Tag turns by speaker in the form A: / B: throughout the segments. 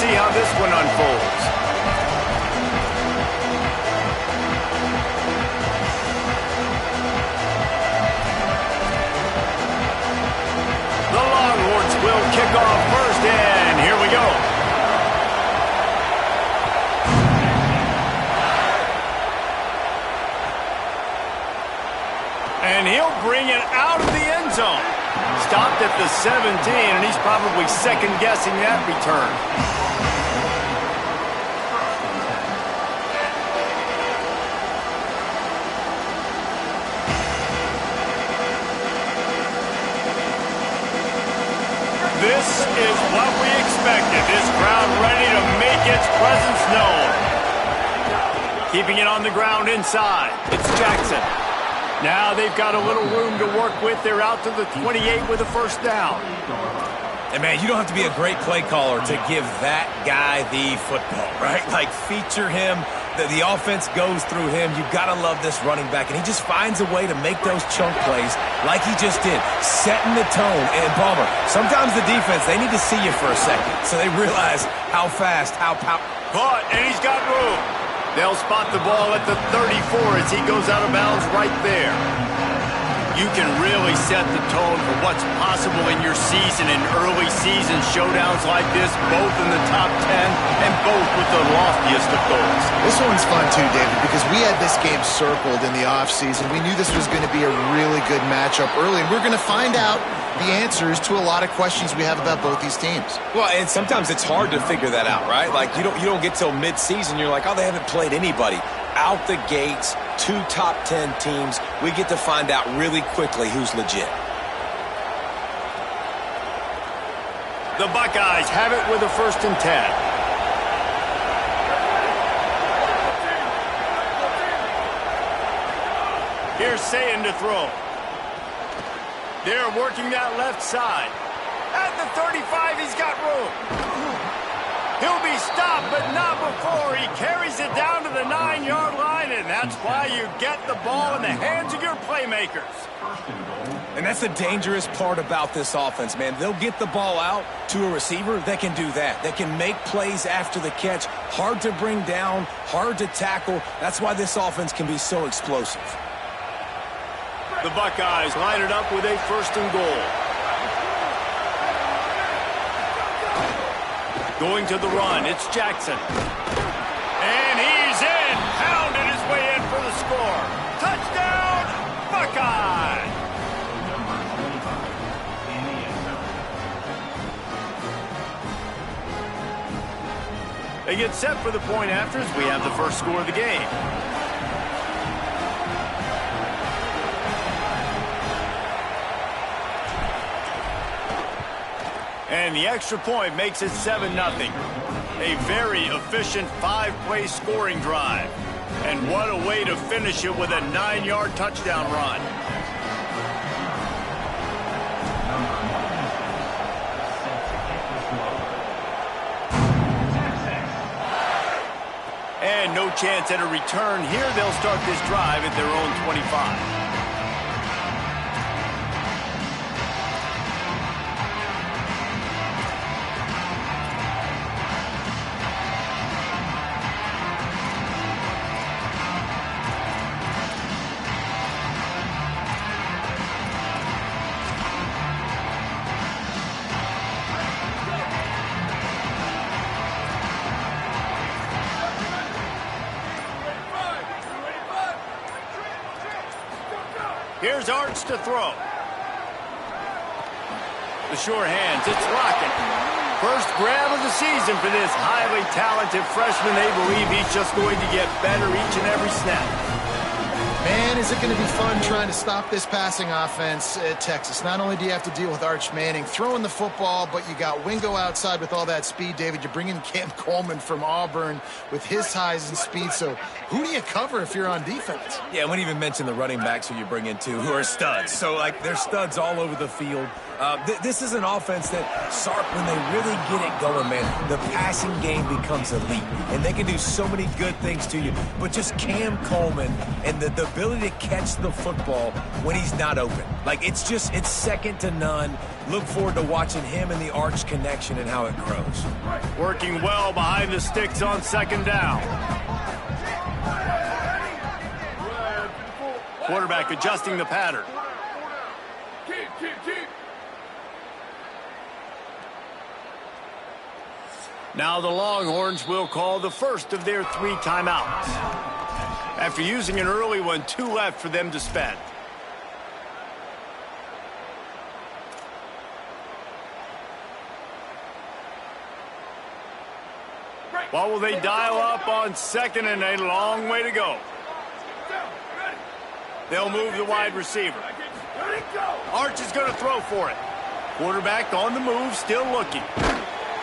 A: see how this one unfolds. The Longhorns will kick off first, and here we go. And he'll bring it out of the end zone. Stopped at the 17, and he's probably second-guessing that return. This is what we expected. This crowd ready to make its presence known. Keeping it on the ground inside. It's Jackson. Now they've got a little room to work with. They're out to the 28 with a first down.
B: And, man, you don't have to be a great play caller to give that guy the football, right? Like, feature him. The offense goes through him. You've got to love this running back. And he just finds a way to make those chunk plays like he just did, setting the tone. And, Palmer, sometimes the defense, they need to see you for a second so they realize how fast, how powerful.
A: Caught, and he's got room. They'll spot the ball at the 34 as he goes out of bounds right there. You can really set the tone for what's possible in your season in early season showdowns like this, both in the top 10 and both with the loftiest of goals.
C: This one's fun too, David, because we had this game circled in the offseason. We knew this was going to be a really good matchup early, and we're going to find out the answers to a lot of questions we have about both these teams.
B: Well, and sometimes it's hard to figure that out, right? Like, you don't get till mid-season. You're like, oh, they haven't played anybody. Out the gates, 2 top 10 teams. We get to find out really quickly who's legit.
A: The Buckeyes have it with a 1st and 10. Here's Sayin to throw. They're working that left side. At the 35, he's got room. He'll be stopped, but not before. He carries it down to the 9-yard line, and that's why you get the ball in the hands of your playmakers.
B: And that's the dangerous part about this offense, man. They'll get the ball out to a receiver that can do that. That can make plays after the catch. Hard to bring down, hard to tackle. That's why this offense can be so explosive.
A: The Buckeyes line it up with a 1st and goal. Going to the run, it's Jackson. And he's in, pounded his way in for the score. Touchdown, Buckeye! They get set for the point after as we have the first score of the game. And the extra point makes it 7-0. A very efficient 5-play scoring drive. And what a way to finish it with a 9-yard touchdown run. And no chance at a return here. They'll start this drive at their own 25. Here's Arch to throw. The sure hands, it's rocking. First grab of the season for this highly talented freshman. They believe he's just going to get better each and every snap.
C: Man, is it going to be fun trying to stop this passing offense at Texas. Not only do you have to deal with Arch Manning throwing the football, but you got Wingo outside with all that speed, David. You bring in Cam Coleman from Auburn with his size and speed. So who do you cover if you're on defense?
B: Yeah, I wouldn't even mention the running backs who you bring in, too, who are studs. So, like, they're studs all over the field. This is an offense that, Sark, when they really get it going, man, the passing game becomes elite. And they can do so many good things to you. But just Cam Coleman and the ability to catch the football when he's not open. Like, it's second to none. Look forward to watching him and the arch connection and how it grows.
A: Working well behind the sticks on second down. Quarterback adjusting the pattern. Now the Longhorns will call the first of their 3 timeouts. After using an early one, 2 left for them to spend. What will they dial up on second and a long way to go? They'll move the wide receiver. Arch is going to throw for it. Quarterback on the move, still looking.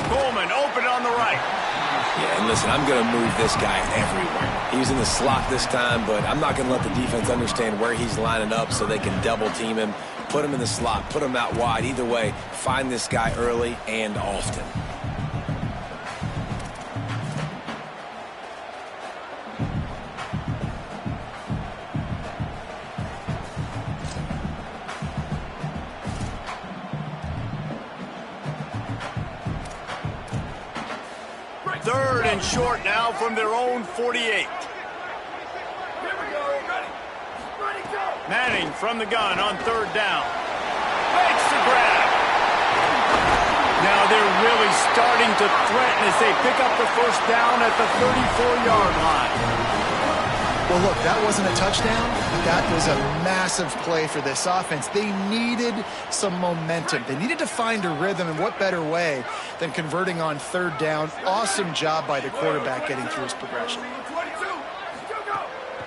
A: Coleman open on the right.
B: Yeah, and listen, I'm going to move this guy everywhere. He's in the slot this time, but I'm not going to let the defense understand where he's lining up so they can double team him, put him in the slot, put him out wide. Either way, find this guy early and often.
A: Third and short now from their own 48. Manning from the gun on third down. Makes the grab. Now they're really starting to threaten as they pick up the first down at the 34-yard line.
C: Well, look, that wasn't a touchdown. That was a massive play for this offense. They needed some momentum. They needed to find a rhythm, and what better way than converting on third down. Awesome job by the quarterback getting through his progression.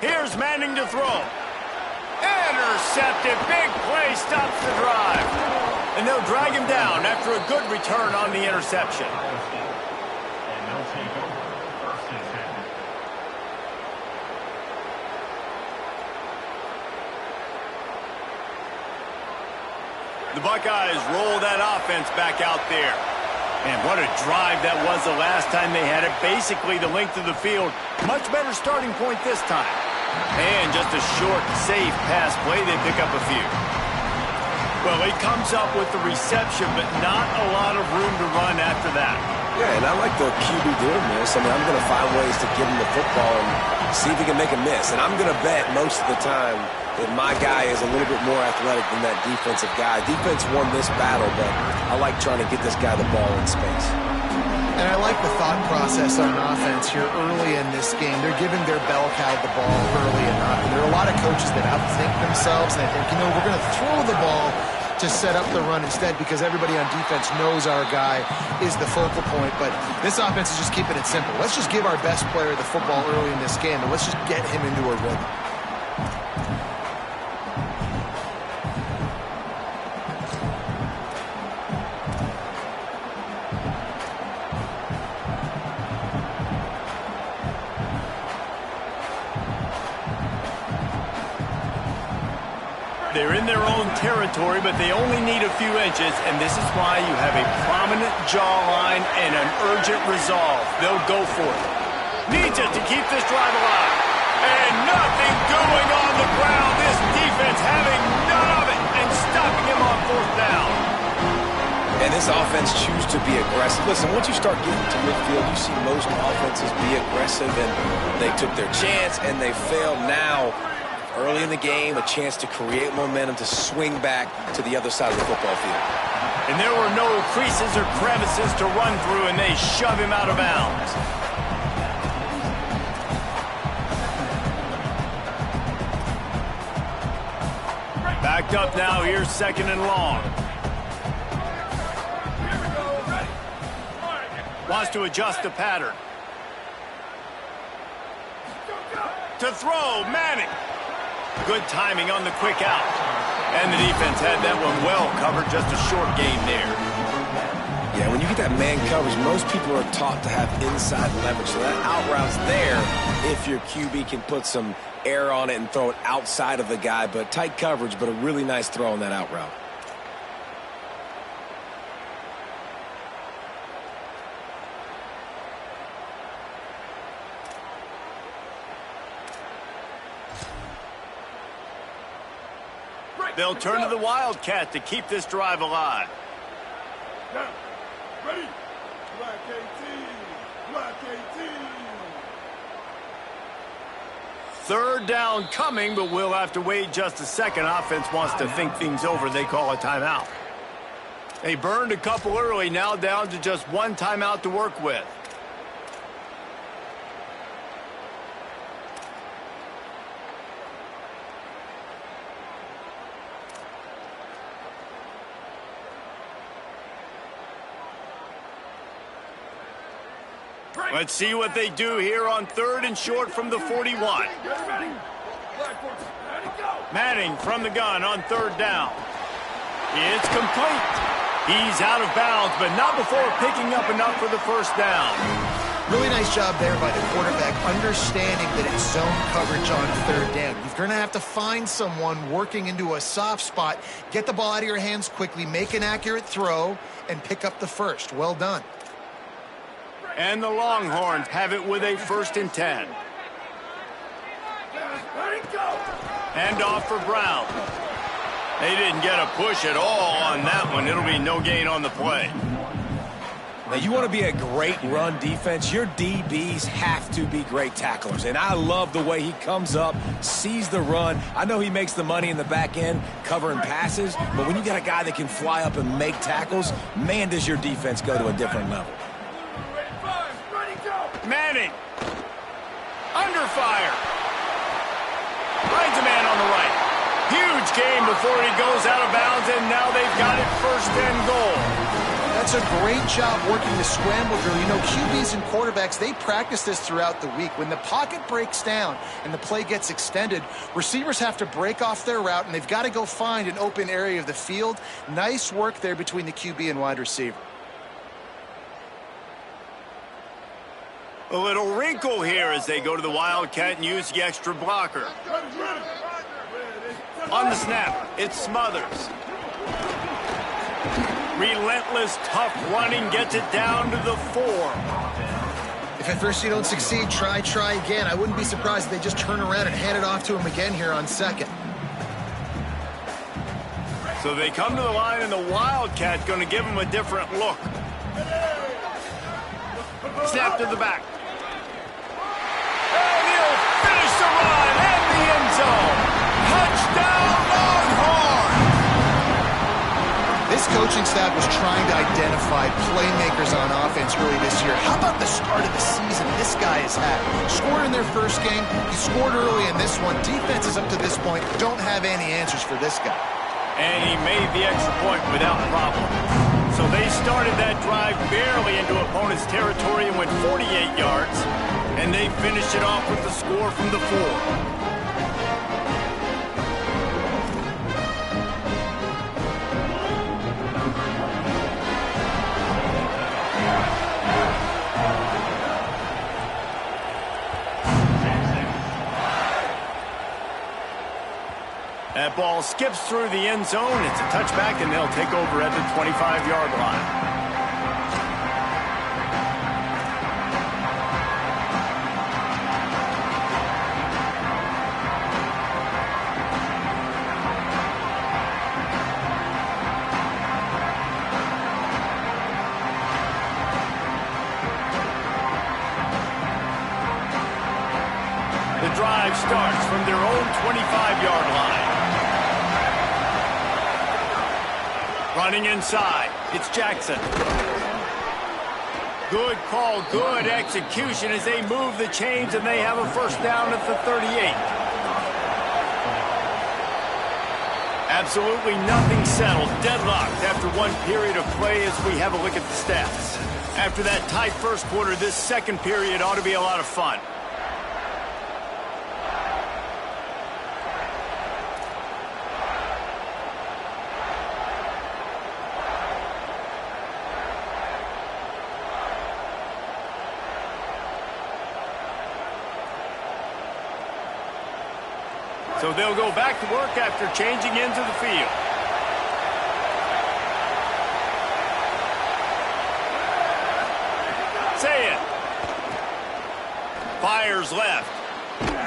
A: Here's Manning to throw. Intercepted. Big play stops the drive. And they'll drag him down after a good return on the interception. The Buckeyes roll that offense back out there. And what a drive that was the last time they had it. Basically the length of the field. Much better starting point this time. And just a short, safe pass play. They pick up a few. Well, he comes up with the reception, but not a lot of room to run after that.
B: Yeah, and I like the QB doing this. I mean, I'm going to find ways to give him the football and see if he can make a miss. And I'm going to bet most of the time that my guy is a little bit more athletic than that defensive guy. Defense won this battle, but I like trying to get this guy the ball in space.
C: And I like the thought process on offense here early in this game. They're giving their bell cow the ball early enough. And there are a lot of coaches that outthink themselves, and they think, you know, we're going to throw the ball to set up the run instead because everybody on defense knows our guy is the focal point. But this offense is just keeping it simple. Let's just give our best player the football early in this game, and let's just get him into a rhythm.
A: They're in their own territory, but they only need a few inches, and this is why you have a prominent jawline and an urgent resolve. They'll go for it. Needs it to keep this drive alive. And nothing doing on the ground. This defense having none of it and stopping him on fourth down.
B: And this offense chooses to be aggressive. Listen, once you start getting to midfield, you see most offenses be aggressive, and they took their chance, and they failed. Now, early in the game, a chance to create momentum to swing back to the other side of the football field.
A: And there were no creases or crevices to run through, and they shove him out of bounds. Backed up now, here's second and long. Wants to adjust the pattern. To throw, Manning. Good timing on the quick out. And the defense had that one well covered, just a short gain there.
B: Yeah, when you get that man coverage, most people are taught to have inside leverage. So that out route's there if your QB can put some air on it and throw it outside of the guy. But tight coverage, but a really nice throw on that out route.
A: They'll turn to the Wildcat to keep this drive alive.
D: Ready? Black 18. Black 18.
A: Third down coming, but we'll have to wait just a second. Offense wants to think things over. They call a timeout. They burned a couple early, now down to just one timeout to work with. Let's see what they do here on 3rd and short from the 41. Manning from the gun on 3rd down. It's complete. He's out of bounds, but not before picking up enough for the first down.
C: Really nice job there by the quarterback, understanding that it's zone coverage on 3rd down. You're going to have to find someone working into a soft spot, get the ball out of your hands quickly, make an accurate throw, and pick up the first. Well done.
A: And the Longhorns have it with a 1st and 10. Hand off for Brown. They didn't get a push at all on that one. It'll be no gain on the play.
B: Now, you want to be a great run defense, your DBs have to be great tacklers. And I love the way he comes up, sees the run. I know he makes the money in the back end covering passes, but when you got a guy that can fly up and make tackles, man, does your defense go to a different level.
A: Manning. Under fire. Finds a man on the right. Huge gain before he goes out of bounds, and now they've got it 1st and goal.
C: That's a great job working the scramble drill. You know, QBs and quarterbacks, they practice this throughout the week. When the pocket breaks down and the play gets extended, receivers have to break off their route, and they've got to go find an open area of the field. Nice work there between the QB and wide receiver.
A: A little wrinkle here as they go to the Wildcat and use the extra blocker. On the snap, it's Smothers. Relentless, tough running gets it down to the 4.
C: If at first you don't succeed, try again. I wouldn't be surprised if they just turn around and hand it off to him again here on 2nd.
A: So they come to the line, and the Wildcat going to give him a different look. Snap to the back. And he'll finish the run in the end zone. Touchdown, Longhorns!
C: This coaching staff was trying to identify playmakers on offense early this year. How about the start of the season this guy has had? Scored in their first game. He scored early in this one. Defenses up to this point don't have any answers for this guy.
A: And he made the extra point without problem. So they started that drive barely into opponent's territory and went 48 yards. And they finished it off with the score from the 4. That ball skips through the end zone. It's a touchback, and they'll take over at the 25-yard line. The drive starts from their own 25-yard line. Running inside, it's Jackson. Good call, good execution as they move the chains, and they have a 1st down at the 38. Absolutely nothing settled, deadlocked after one period of play as we have a look at the stats. After that tight first quarter, this second period ought to be a lot of fun. So they'll go back to work after changing into the field. Say it. Fires left.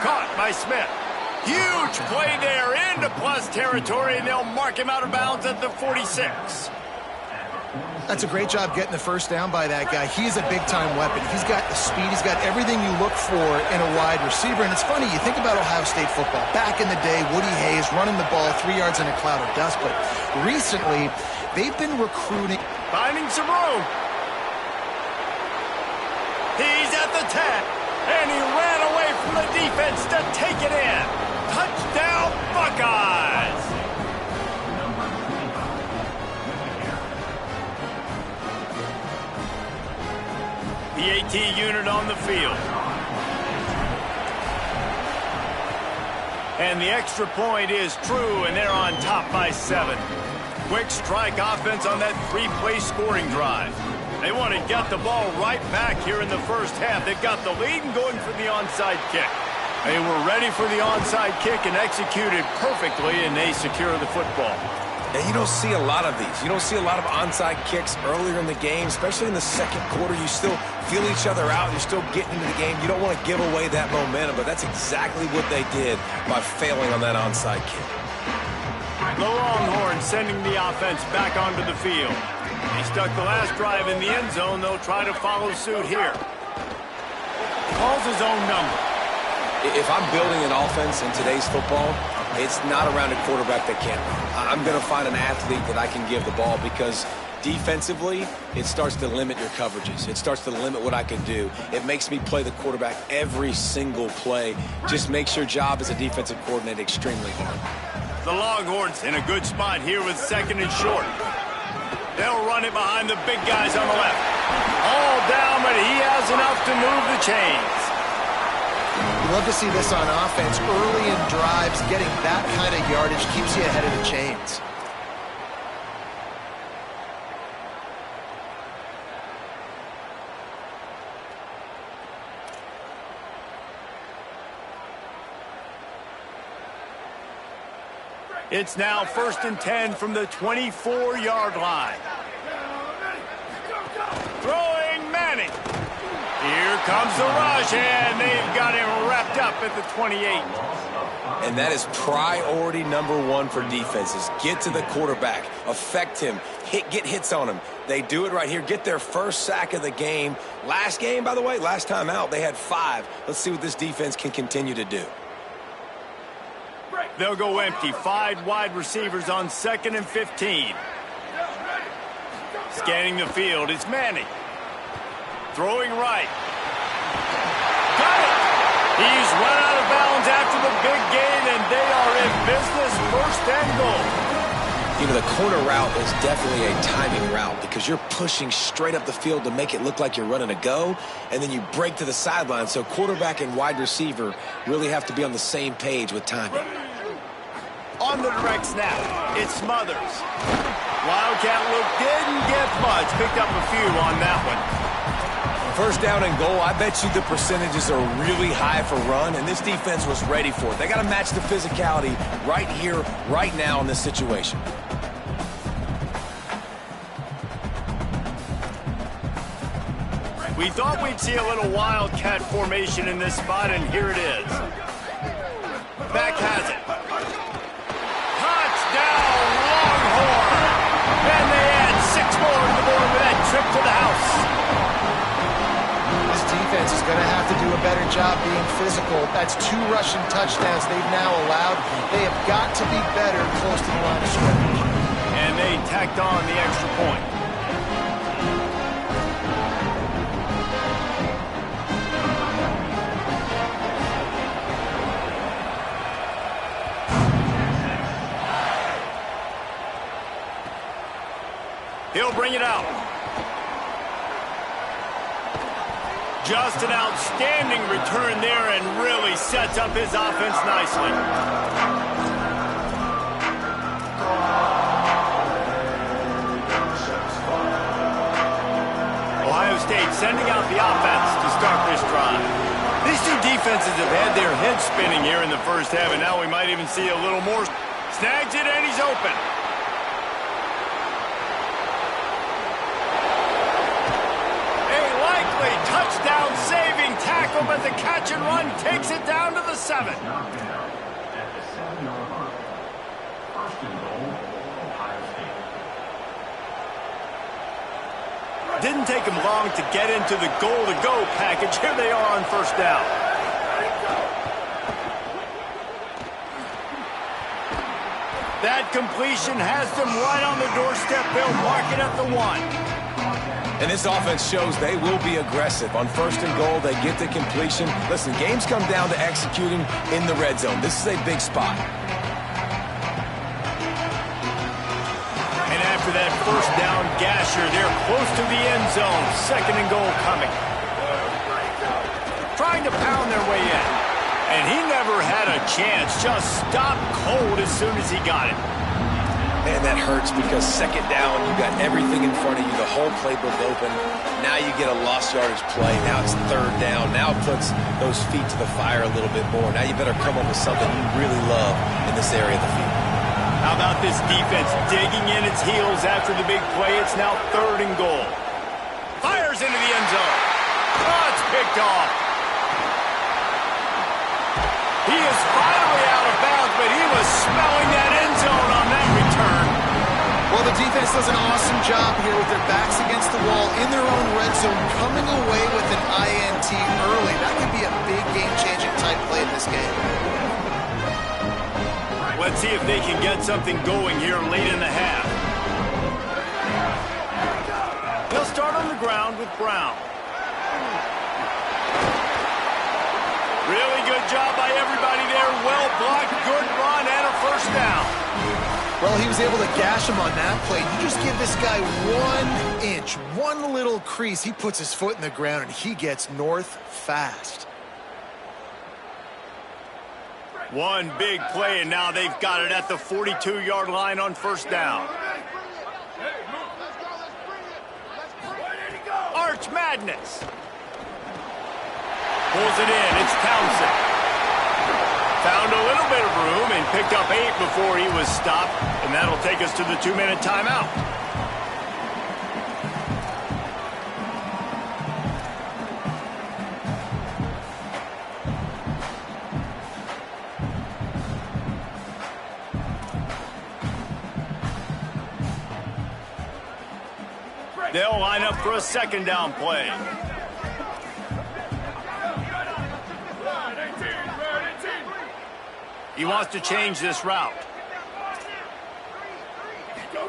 A: Caught by Smith. Huge play there into plus territory, and they'll mark him out of bounds at the 46.
C: That's a great job getting the first down by that guy. He is a big-time weapon. He's got the speed. He's got everything you look for in a wide receiver. And it's funny, you think about Ohio State football. Back in the day, Woody Hayes running the ball 3 yards in a cloud of dust. But recently, they've been recruiting.
A: Finding some room. He's at the 10. And he ran away from the defense to take it in. Touchdown, Buckeyes! The AT unit on the field. And the extra point is true, and they're on top by 7. Quick strike offense on that 3-play scoring drive. They want to get the ball right back here in the first half. They've got the lead and going for the onside kick. They were ready for the onside kick and executed perfectly, and they secure the football.
B: And you don't see a lot of these. You don't see a lot of onside kicks earlier in the game, especially in the second quarter. You still feel each other out. You're still getting into the game. You don't want to give away that momentum, but that's exactly what they did by failing on that onside kick.
A: The Longhorns sending the offense back onto the field. He stuck the last drive in the end zone. They'll try to follow suit here. Calls his own number.
B: If I'm building an offense in today's football, it's not around a quarterback that can't run. I'm going to find an athlete that I can give the ball because defensively, it starts to limit your coverages. It starts to limit what I can do. It makes me play the quarterback every single play. Just makes your job as a defensive coordinator extremely hard.
A: The Longhorns in a good spot here with second and short. They'll run it behind the big guys on the left. All down, but he has enough to move the chains.
C: You love to see this on offense. Early in drives, getting that kind of yardage keeps you ahead of the chains.
A: It's now 1st and 10 from the 24-yard line. Throwing Manning. Here comes the rush, and they've got him wrapped up at the 28.
B: And that is priority number 1 for defenses. Get to the quarterback, affect him, get hits on him. They do it right here, get their first sack of the game. Last game, by the way, last time out, they had 5. Let's see what this defense can continue to do.
A: They'll go empty. 5 wide receivers on 2nd and 15. Scanning the field, it's Manning. Throwing right. Got it! He's run out of bounds after the big gain, and they are in business, 1st and goal.
B: You know, the corner route is definitely a timing route because you're pushing straight up the field to make it look like you're running a go, and then you break to the sideline. So quarterback and wide receiver really have to be on the same page with timing.
A: On the direct snap, it's Smothers. Wildcat look didn't get much. Picked up a few on that one.
B: 1st down and goal, I bet you the percentages are really high for run, and this defense was ready for it. They got to match the physicality right here, right now in this situation.
A: We thought we'd see a little Wildcat formation in this spot, and here it is. Back has it. Touchdown, Longhorn! And they add 6 more to the board with that trip to the house.
C: This defense is going to have to do a better job being physical. That's 2 rushing touchdowns they've now allowed. They have got to be better close to the line of scrimmage.
A: And they tacked on the extra point. He'll bring it out. Just an outstanding return there and really sets up his offense nicely. Ohio State sending out the offense to start this drive. These two defenses have had their heads spinning here in the first half, and now we might even see a little more. Snags it, and he's open. Touchdown saving tackle, but the catch and run takes it down to the 7. Didn't take him long to get into the goal-to-go package. Here they are on first down. That completion has them right on the doorstep. They'll mark it at the 1.
B: And this offense shows they will be aggressive. On first and goal, they get the completion. Listen, games come down to executing in the red zone. This is a big spot.
A: And after that first down gasher, they're close to the end zone. Second and goal coming. Trying to pound their way in. And he never had a chance. Just stopped cold as soon as he got it.
B: And that hurts because second down, you got everything in front of you, the whole playbook open. Now you get a lost yardage play. Now it's third down. Now it puts those feet to the fire a little bit more. Now you better come up with something you really love in this area of the field.
A: How about this defense digging in its heels after the big play? It's now third and goal. Fires into the end zone. Oh, it's picked off. He is finally out of bounds, but he was smelling that end zone on that return.
C: Well, the defense does an awesome job here with their backs against the wall in their own red zone, coming away with an INT early. That could be a big game-changing type play in this game.
A: Let's see if they can get something going here late in the half. They'll start on the ground with Brown. Really good job by everybody there. Well blocked, good run, and a first down.
C: Well, he was able to gash him on that play. You just give this guy 1 inch, one little crease. He puts his foot in the ground, and he gets north fast.
A: One big play, and now they've got it at the 42-yard line on first down. Arch Madness. Pulls it in. It's Townsend. Found a little bit of room and picked up 8 before he was stopped. And that'll take us to the 2-minute timeout. They'll line up for a second down play. He wants to change this route.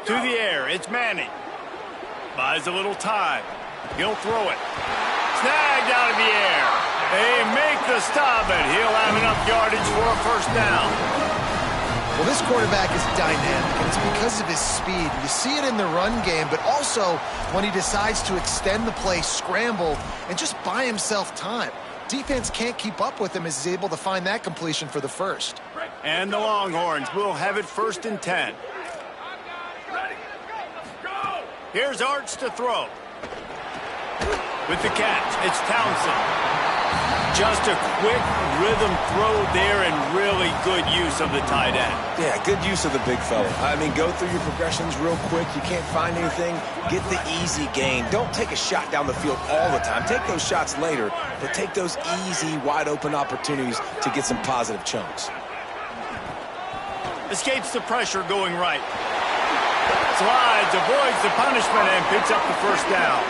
A: To the air, it's Manning. Buys a little time. He'll throw it. Snagged out of the air. They make the stop, and he'll have enough yardage for a first down.
C: Well, this quarterback is dynamic, and it's because of his speed. You see it in the run game, but also when he decides to extend the play, scramble, and just buy himself time. Defense can't keep up with him as he's able to find that completion for the first.
A: And the Longhorns will have it first and 10. Here's Arch to throw. With the catch, it's Townsend. Just a quick rhythm throw there and really good use of the tight end.
B: Yeah, good use of the big fella. I mean, go through your progressions real quick. You can't find anything. Get the easy gain. Don't take a shot down the field all the time. Take those shots later, but take those easy, wide-open opportunities to get some positive chunks.
A: Escapes the pressure going right. Slides, avoids the punishment, and picks up the first down.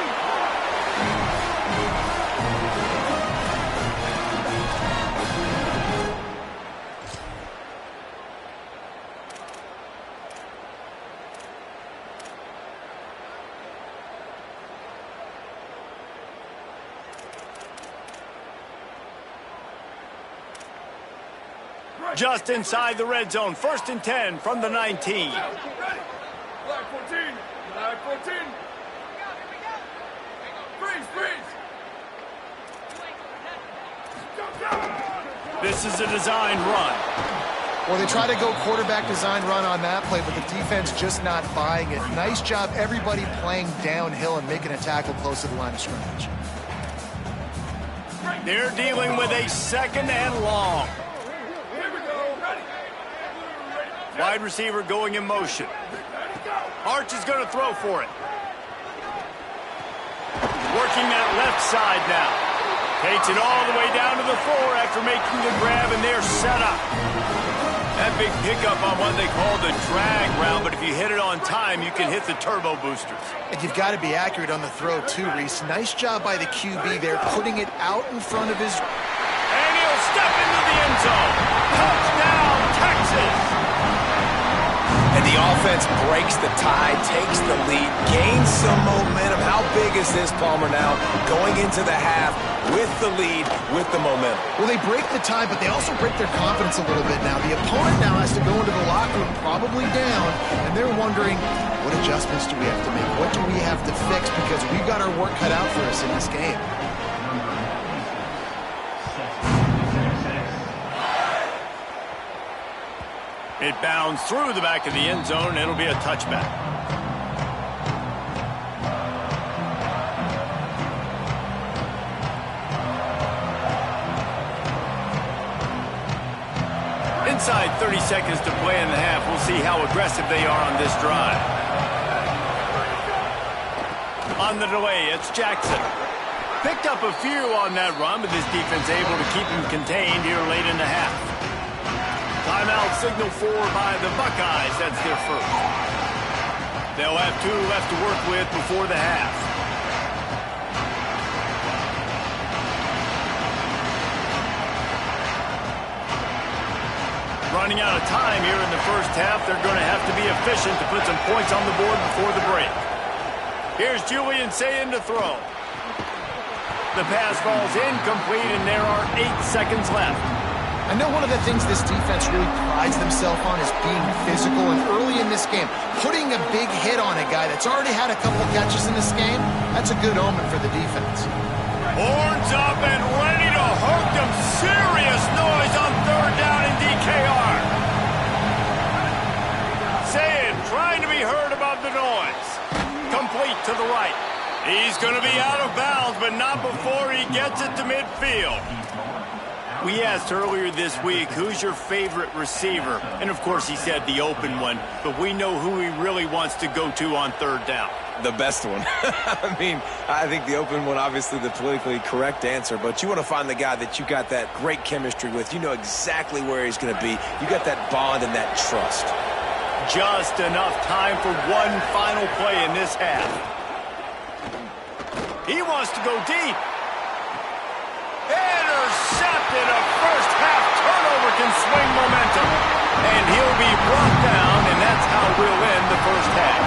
A: Just inside the red zone, first and 10 from the 19.
D: Black 14, Black 14. Freeze.
A: This is a design run.
C: Well, they try to go quarterback design run on that play, but the defense just not buying it. Nice job, everybody playing downhill and making a tackle close to the line of scrimmage.
A: They're dealing with a second and long. Wide receiver going in motion. Arch is going to throw for it. Working that left side now. Takes it all the way down to the floor after making the grab, and they're set up. That big pickup on what they call the drag route, but if you hit it on time, you can hit the turbo boosters.
C: And you've got to be accurate on the throw, too, Reese. Nice job by the QB there, putting it out in front of his...
A: And he'll step into the end zone. Touchdown, Texas!
B: And the offense breaks the tie, takes the lead, gains some momentum. How big is this, Palmer, now? Going into the half with the lead, with the momentum.
C: Well, they break the tie, but they also break their confidence a little bit now. The opponent now has to go into the locker room probably down, and they're wondering, what adjustments do we have to make? What do we have to fix? Because we've got our work cut out for us in this game.
A: It bounds through the back of the end zone, and it'll be a touchback. Inside 30 seconds to play in the half. We'll see how aggressive they are on this drive. On the delay, it's Jackson. Picked up a few on that run, but this defense able to keep him contained here late in the half. Timeout signal for by the Buckeyes. That's their first. They'll have 2 left to work with before the half. Running out of time here in the first half. They're going to have to be efficient to put some points on the board before the break. Here's Julian Sayin to throw. The pass falls incomplete, and there are 8 seconds left.
C: I know one of the things this defense really prides themselves on is being physical, and early in this game, putting a big hit on a guy that's already had a couple catches in this game, that's a good omen for the defense.
A: Horns up and ready to hook them. Serious noise on third down in DKR. Sayin trying to be heard above the noise. Complete to the right. He's going to be out of bounds, but not before he gets it to midfield. We asked earlier this week, who's your favorite receiver? And, of course, he said the open one, but we know who he really wants to go to on third down.
B: The best one. I mean, I think the open one, obviously the politically correct answer, but you want to find the guy that you got that great chemistry with. You know exactly where he's going to be. You got that bond and that trust.
A: Just enough time for one final play in this half. He wants to go deep. Intercepted. A first half turnover can swing momentum. And he'll be brought down, and that's how we'll end the first half.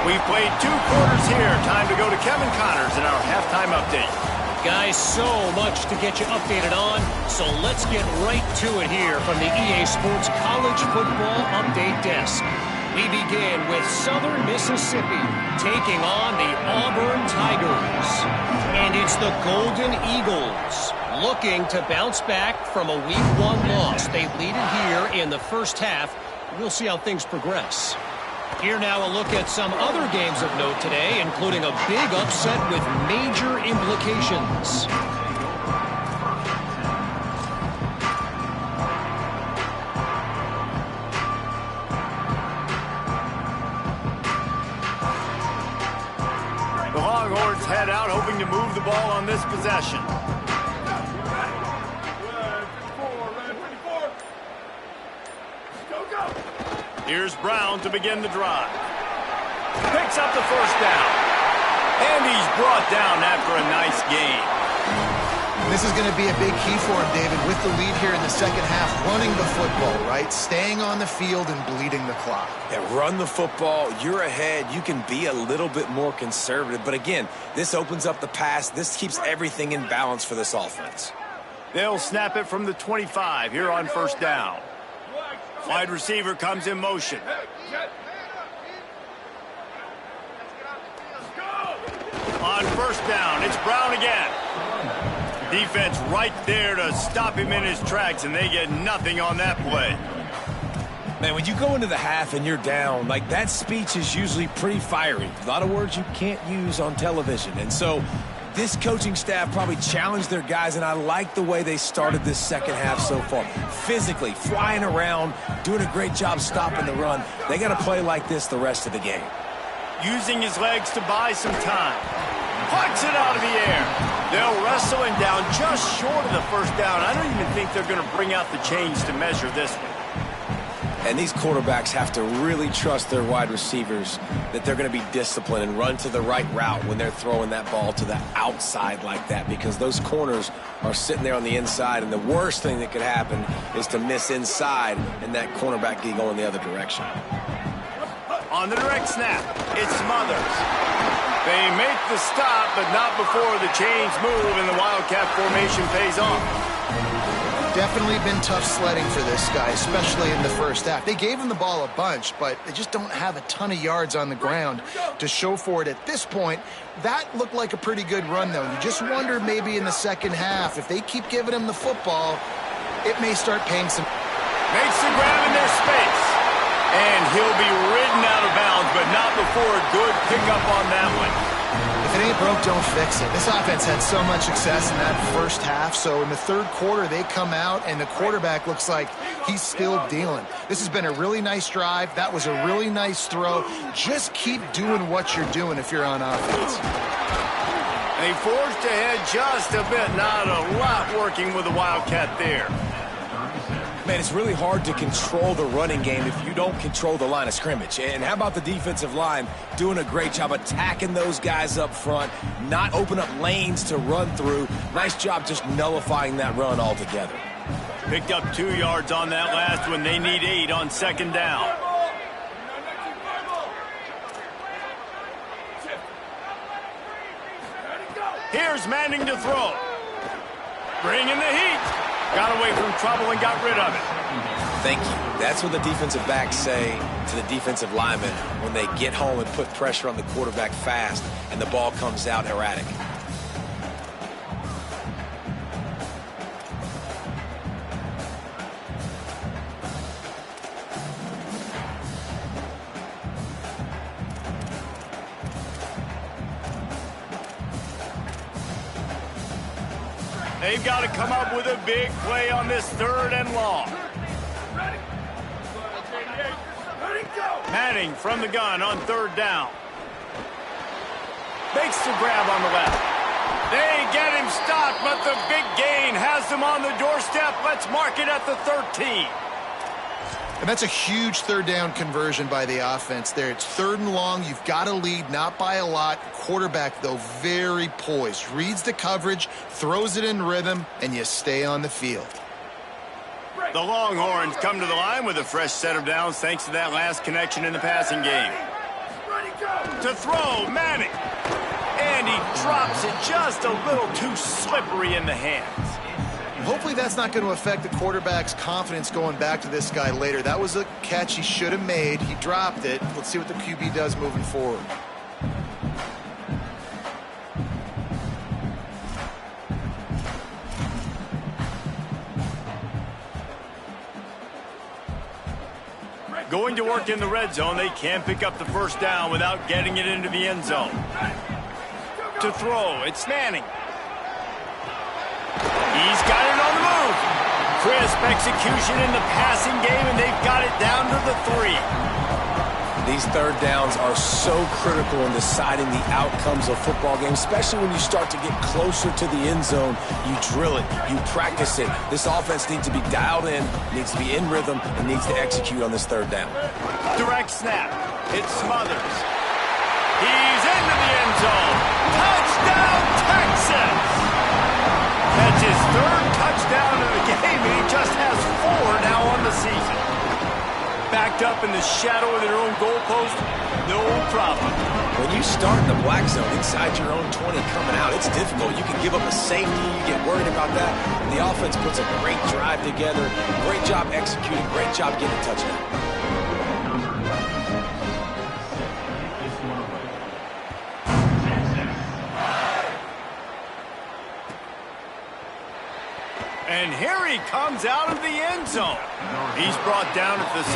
A: We've played 2 quarters here. Time to go to Kevin Connors in our halftime update.
E: Guys, so much to get you updated on, so let's get right to it here from the EA Sports College Football Update Desk. We begin with Southern Mississippi taking on the Auburn Tigers. And it's the Golden Eagles looking to bounce back from a Week 1 loss. They lead it here in the first half. We'll see how things progress. Here now a look at some other games of note today, including a big upset with major implications.
A: The Longhorns head out, hoping to move the ball on this possession. Here's Brown to begin the drive. Picks up the first down. And he's brought down after a nice gain.
C: This is going to be a big key for him, David, with the lead here in the second half, running the football, right? Staying on the field and bleeding the clock.
B: Yeah, run the football. You're ahead. You can be a little bit more conservative. But again, this opens up the pass. This keeps everything in balance for this offense.
A: They'll snap it from the 25 here on first down. Wide receiver comes in motion. On first down, it's Brown again. Defense right there to stop him in his tracks, and they get nothing on that play.
B: Man, when you go into the half and you're down, like that speech is usually pretty fiery. A lot of words you can't use on television. And so this coaching staff probably challenged their guys, and I like the way they started this second half so far. Physically, flying around, doing a great job stopping the run. They got to play like this the rest of the game.
A: Using his legs to buy some time. Puts it out of the air. They'll wrestle him down just short of the first down. I don't even think they're going to bring out the chains to measure this one.
B: And these quarterbacks have to really trust their wide receivers that they're going to be disciplined and run to the right route when they're throwing that ball to the outside like that, because those corners are sitting there on the inside, and the worst thing that could happen is to miss inside and that cornerback be going the other direction.
A: On the direct snap, it's Smothers. They make the stop, but not before the chains move and the Wildcat formation pays off.
C: Definitely been tough sledding for this guy, especially in the first half. They gave him the ball a bunch, but they just don't have a ton of yards on the ground to show for it at this point. That looked like a pretty good run, though. You just wonder maybe in the second half, if they keep giving him the football, it may start paying some.
A: Makes the grab in their space. And he'll be ridden out of bounds, but not before a good pickup on that one.
C: If it ain't broke, don't fix it. This offense had so much success in that first half, so in the third quarter, they come out, and the quarterback looks like he's still dealing. This has been a really nice drive. That was a really nice throw. Just keep doing what you're doing if you're on offense.
A: They forged ahead just a bit. Not a lot working with the Wildcat there.
B: Man, it's really hard to control the running game if you don't control the line of scrimmage. And how about the defensive line doing a great job attacking those guys up front, not open up lanes to run through. Nice job just nullifying that run altogether.
A: Picked up 2 yards on that last one. They need 8 on second down. Here's Manning to throw. Bringing the heat. Got away from trouble and got rid of it.
B: Thank you. That's what the defensive backs say to the defensive linemen when they get home and put pressure on the quarterback fast and the ball comes out erratic.
A: They've got to come up with a big play on this 3rd and long. Manning from the gun on 3rd down. Makes the grab on the left. They get him stopped, but the big gain has them on the doorstep. Let's mark it at the 13.
C: And that's a huge 3rd down conversion by the offense there. It's 3rd and long. You've got to lead, not by a lot. Quarterback, though, very poised. Reads the coverage, throws it in rhythm, and you stay on the field.
A: The Longhorns come to the line with a fresh set of downs thanks to that last connection in the passing game. To throw, Manning. And he drops it just a little too slippery in the hands.
C: Hopefully that's not going to affect the quarterback's confidence going back to this guy later. That was a catch he should have made. He dropped it. Let's see what the QB does moving forward.
A: Going to work in the red zone. They can't pick up the first down without getting it into the end zone. To throw, it's Manning. He's got it on the move. Crisp execution in the passing game, and they've got it down to the 3.
B: These 3rd downs are so critical in deciding the outcomes of football games, especially when you start to get closer to the end zone. You drill it, you practice it. This offense needs to be dialed in, needs to be in rhythm, and needs to execute on this 3rd down.
A: Direct snap. It's Smothers. He's into the end zone. Touchdown, Texas! That's his 3rd touchdown of the game, and he just has 4 now on the season. Backed up in the shadow of their own goalpost, no problem.
B: When you start in the black zone inside your own 20 coming out, it's difficult. You can give up a safety, you get worried about that. And the offense puts a great drive together, great job executing, great job getting a touchdown.
A: And here he comes out of the end zone. He's brought down at the 16.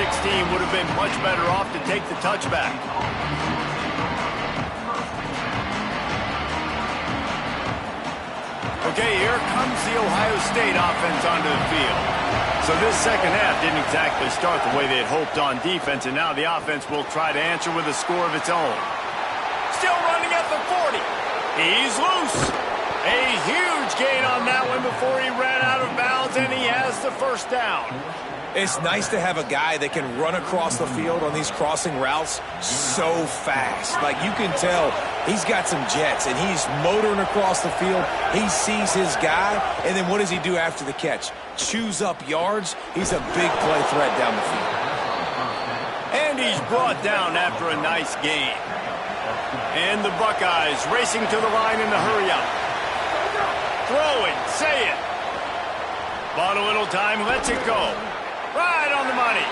A: Would have been much better off to take the touchback. Okay, here comes the Ohio State offense onto the field. So this second half didn't exactly start the way they had hoped on defense, and now the offense will try to answer with a score of its own. Still running at the 40. He's loose. A huge gain on that one before he ran out of bounds, and he has the first down.
B: It's nice to have a guy that can run across the field on these crossing routes so fast. Like, you can tell he's got some jets, and he's motoring across the field. He sees his guy, and then what does he do after the catch? Chews up yards. He's a big play threat down the field.
A: And he's brought down after a nice gain. And the Buckeyes racing to the line in the hurry-up. Throwing, say it. Bought a little time, lets it go. Right on the money.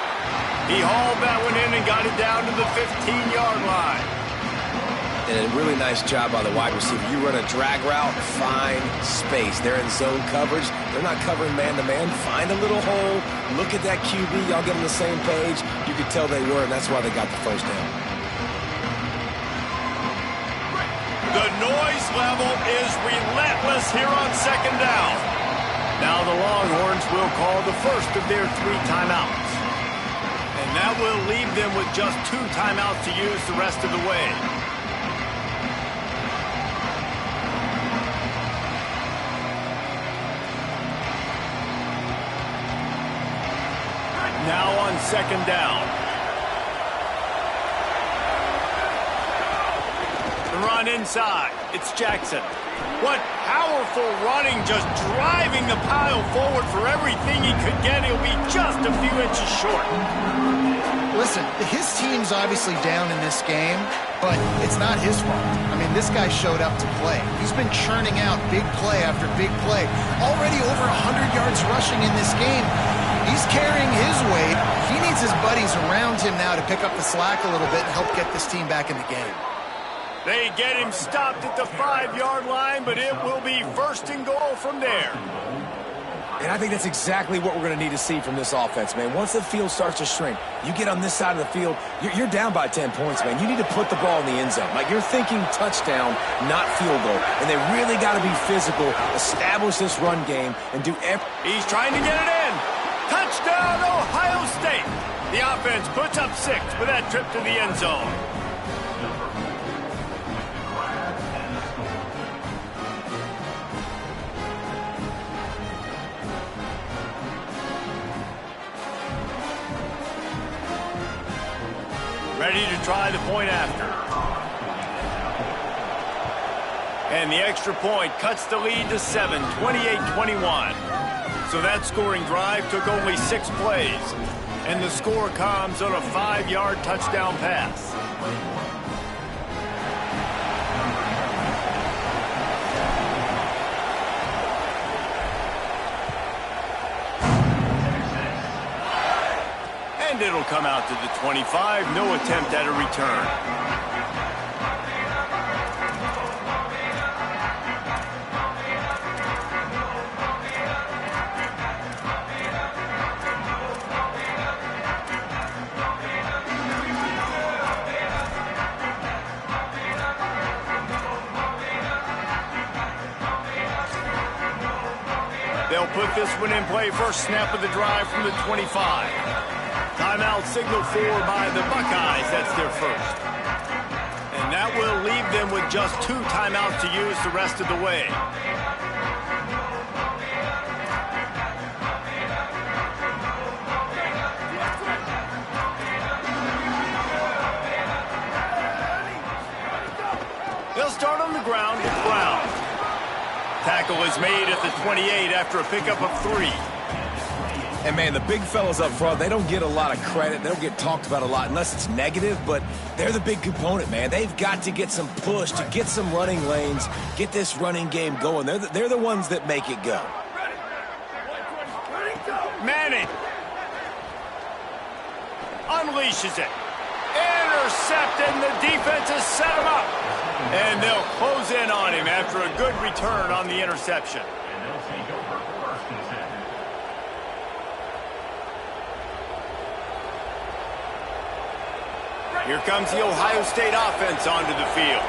A: He hauled that one in and got it down to the 15-yard line.
B: And a really nice job by the wide receiver. You run a drag route, find space. They're in zone coverage. They're not covering man-to-man. Find a little hole. Look at that QB. Y'all get on the same page. You could tell they were, and that's why they got the first down.
A: The noise level is relentless here on second down. Now the Longhorns will call the first of their 3 timeouts. And that will leave them with just 2 timeouts to use the rest of the way. Now on second down. The run inside. It's Jackson. What powerful running, just driving the pile forward for everything he could get. He'll be just a few inches short.
C: Listen, his team's obviously down in this game, but it's not his fault. I mean, this guy showed up to play. He's been churning out big play after big play. Already over 100 yards rushing in this game. He's carrying his weight. He needs his buddies around him now to pick up the slack a little bit and help get this team back in the game.
A: They get him stopped at the 5-yard line, but it will be first and goal from there.
B: And I think that's exactly what we're going to need to see from this offense, man. Once the field starts to shrink, you get on this side of the field, you're down by 10 points, man. You need to put the ball in the end zone. Like, you're thinking touchdown, not field goal. And they really got to be physical, establish this run game, and do everything.
A: He's trying to get it in. Touchdown, Ohio State. The offense puts up 6 with that trip to the end zone. Ready to try the point after. And the extra point cuts the lead to 7, 28-21. So that scoring drive took only 6 plays. And the score comes on a 5-yard touchdown pass. And it'll come out to the 25. No attempt at a return. They'll put this one in play. First snap of the drive from the 25. Timeout signal for by the Buckeyes. That's their first. And that will leave them with just 2 timeouts to use the rest of the way. They'll start on the ground with Brown. Tackle is made at the 28 after a pickup of 3.
B: And, man, the big fellas up front, they don't get a lot of credit. They don't get talked about a lot unless it's negative, but they're the big component, man. They've got to get some push, to get some running lanes, get this running game going. They're the ones that make it go.
A: Manning unleashes it. Intercepted, and the defense has set him up. And they'll close in on him after a good return on the interception. Here comes the Ohio State offense onto the field.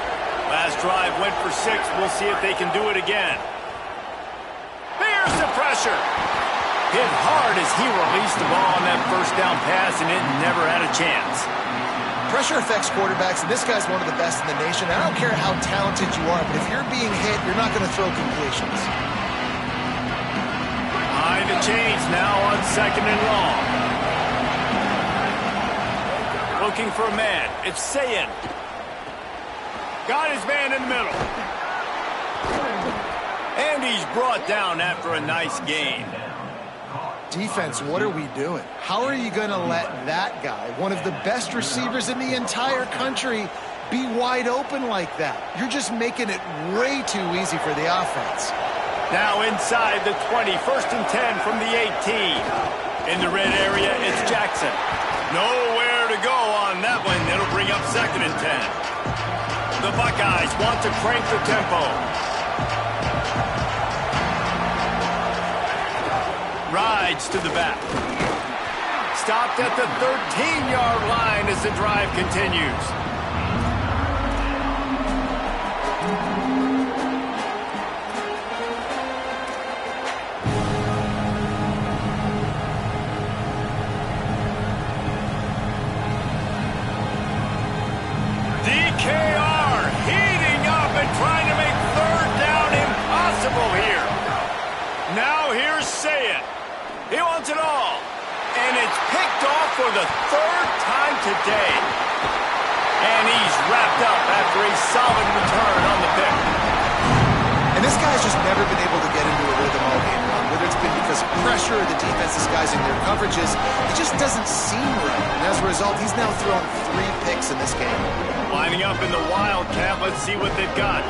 A: Last drive went for 6. We'll see if they can do it again. Here's the pressure. Hit hard as he released the ball on that first down pass, and it never had a chance.
C: Pressure affects quarterbacks, and this guy's one of the best in the nation. I don't care how talented you are, but if you're being hit, you're not going to throw completions.
A: Behind the chains now on 2nd and long. Looking for a man. It's Sayin. Got his man in the middle. And he's brought down after a nice gain.
C: Defense, what are we doing? How are you going to let that guy, one of the best receivers in the entire country, be wide open like that? You're just making it way too easy for the offense.
A: Now inside the 20, 1st and 10 from the 18. In the red area, it's Jackson. Nowhere to go on that one. It'll bring up 2nd and 10. The Buckeyes want to crank the tempo. Rides to the back. Stopped at the 13-yard line as the drive continues. DKR heating up and trying to make 3rd down impossible here. Now here's Sayin. He wants it all. And it's picked off for the 3rd time today. And he's wrapped up after a solid return on the pick.
C: And this guy's just never been able to get into a rhythm all game long. Whether it's been because of pressure or the defense disguising their coverages, it just doesn't seem right. And as a result, he's now thrown 3 picks in this game.
A: Lining up in the Wildcat. Let's see what they've got.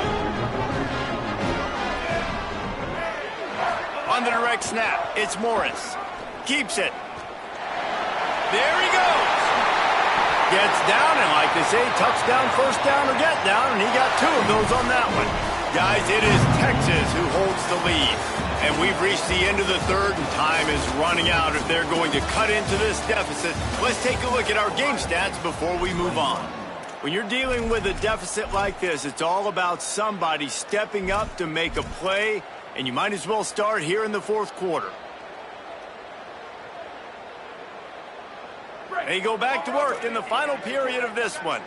A: On the direct snap, it's Morris. Keeps it. There he goes. Gets down, and like they say, touchdown, 1st down, or get down, and he got 2 of those on that one. Guys, it is Texas who holds the lead. And we've reached the end of the 3rd, and time is running out if they're going to cut into this deficit. Let's take a look at our game stats before we move on. When you're dealing with a deficit like this, it's all about somebody stepping up to make a play, and you might as well start here in the 4th quarter. They go back to work in the final period of this one.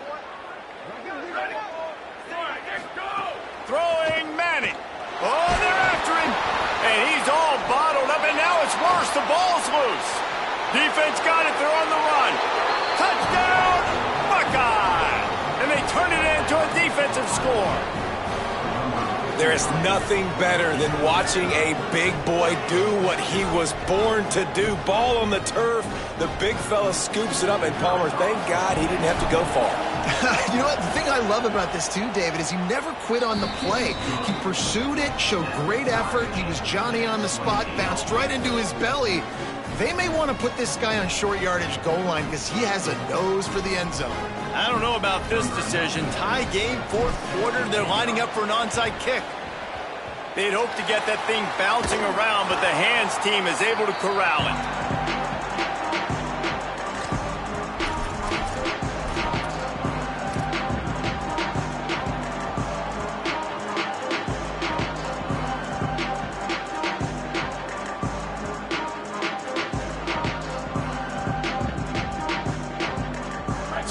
A: Throwing Manning. Oh, they're after him. And he's all bottled up, and now it's worse. The ball's loose. Defense got it. They're on the run. Touchdown, Buckeye. And they turn it into a defensive score.
B: There is nothing better than watching a big boy do what he was born to do. Ball on the turf, the big fella scoops it up, and Palmer, thank God he didn't have to go far.
C: You know what? The thing I love about this too, David, is he never quit on the play. He pursued it, showed great effort. He was Johnny on the spot, bounced right into his belly. They may want to put this guy on short yardage goal line because he has a nose for the end zone.
A: I don't know about this decision. Tie game, 4th quarter. They're lining up for an onside kick. They'd hope to get that thing bouncing around, but the hands team is able to corral it.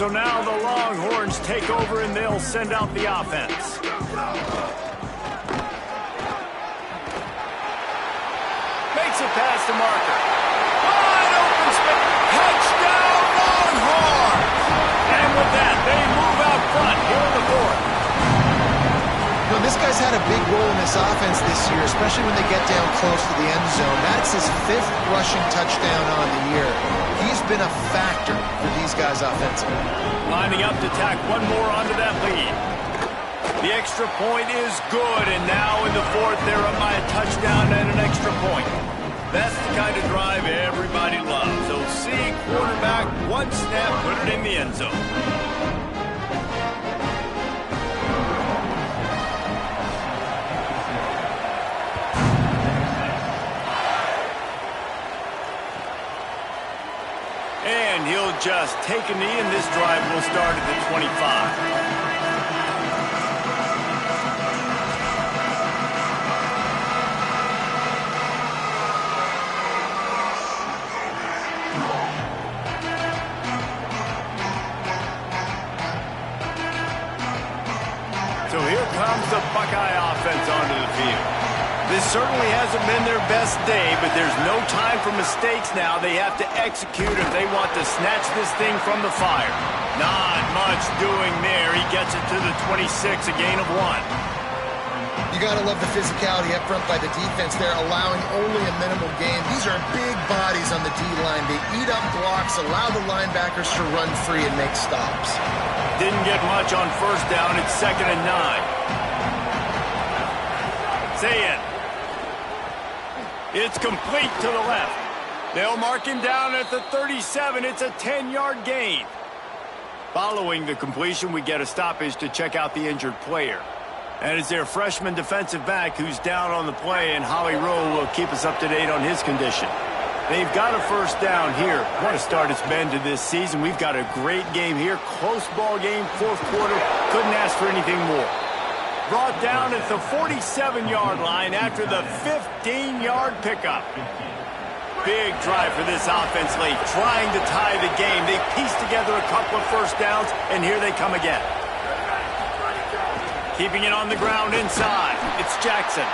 A: So now the Longhorns take over and they'll send out the offense. Makes it past the marker. Wide open space. Touchdown Longhorns! And with that, they move out front here in the 4th.
C: You know, this guy's had a big role in this offense this year, especially when they get down close to the end zone. That's his 5th rushing touchdown on the year. He's been a factor for these guys offensively.
A: Lining up to tack one more onto that lead. The extra point is good, and now in the 4th, they're up by a touchdown and an extra point. That's the kind of drive everybody loves. So see quarterback, one snap, put it in the end zone. And he'll just take a knee, and this drive will start at the 25. backfield. This certainly hasn't been their best day, but there's no time for mistakes now. They have to execute if they want to snatch this thing from the fire. Not much doing there. He gets it to the 26, a gain of 1.
C: You got to love the physicality up front by the defense there, allowing only a minimal gain. These are big bodies on the D-line. They eat up blocks, allow the linebackers to run free and make stops.
A: Didn't get much on first down. It's 2nd and 9. Say it. It's complete to the left. They'll mark him down at the 37. It's a 10-yard gain. Following the completion, we get a stoppage to check out the injured player. And it's their freshman defensive back who's down on the play, and Holly Rowe will keep us up to date on his condition. They've got a first down here. What a start it's been to this season. We've got a great game here. Close ball game, fourth quarter. Couldn't ask for anything more. Brought down at the 47-yard line after the 15-yard pickup. Big drive for this offense late, trying to tie the game. They pieced together a couple of first downs, and here they come again. Keeping it on the ground inside. It's Jackson.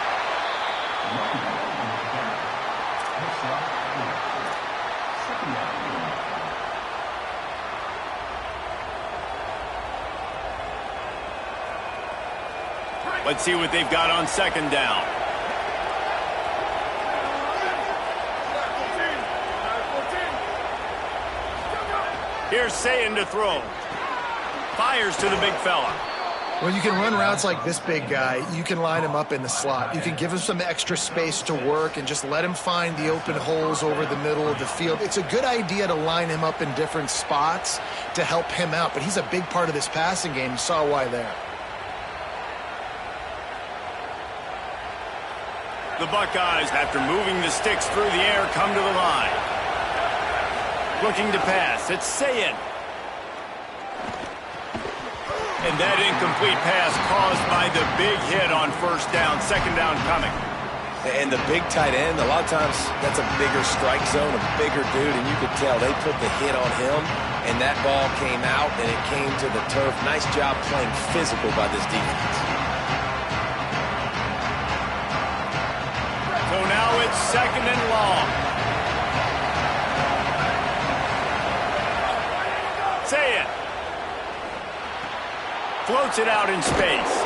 A: Let's see what they've got on 2nd down. Here's Sayin to throw. Fires to the big fella.
C: When you can run routes like this big guy, you can line him up in the slot. You can give him some extra space to work and just let him find the open holes over the middle of the field. It's a good idea to line him up in different spots to help him out, but he's a big part of this passing game. You saw why there.
A: The Buckeyes, after moving the sticks through the air, come to the line. Looking to pass. It's Sayin. And that incomplete pass caused by the big hit on first down. 2nd down coming.
B: And the big tight end, a lot of times that's a bigger strike zone, a bigger dude, and you could tell they put the hit on him, and that ball came out, and it came to the turf. Nice job playing physical by this defense.
A: So now it's 2nd and long. Say it. Floats it out in space.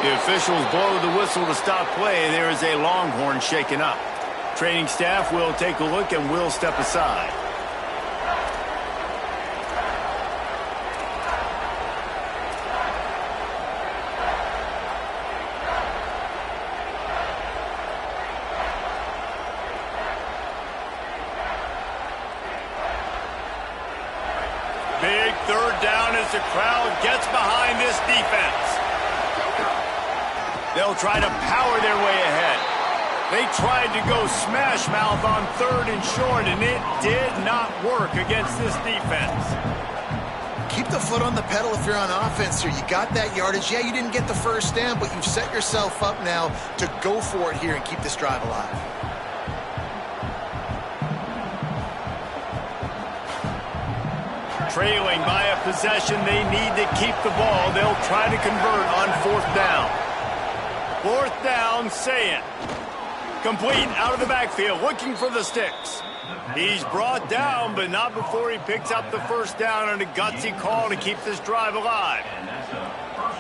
A: The officials blow the whistle to stop play. There is a Longhorn shaken up. Training staff will take a look and will step aside. Big 3rd down as the crowd gets behind this defense. They'll try to power their way ahead. They tried to go smash mouth on 3rd and short, and it did not work against this defense.
C: Keep the foot on the pedal if you're on offense here. You got that yardage. Yeah, you didn't get the first down, but you've set yourself up now to go for it here and keep this drive alive.
A: Trailing by a possession, they need to keep the ball. They'll try to convert on 4th down. 4th down, Sayin. Complete out of the backfield, looking for the sticks. He's brought down, but not before he picks up the first down, and a gutsy call to keep this drive alive.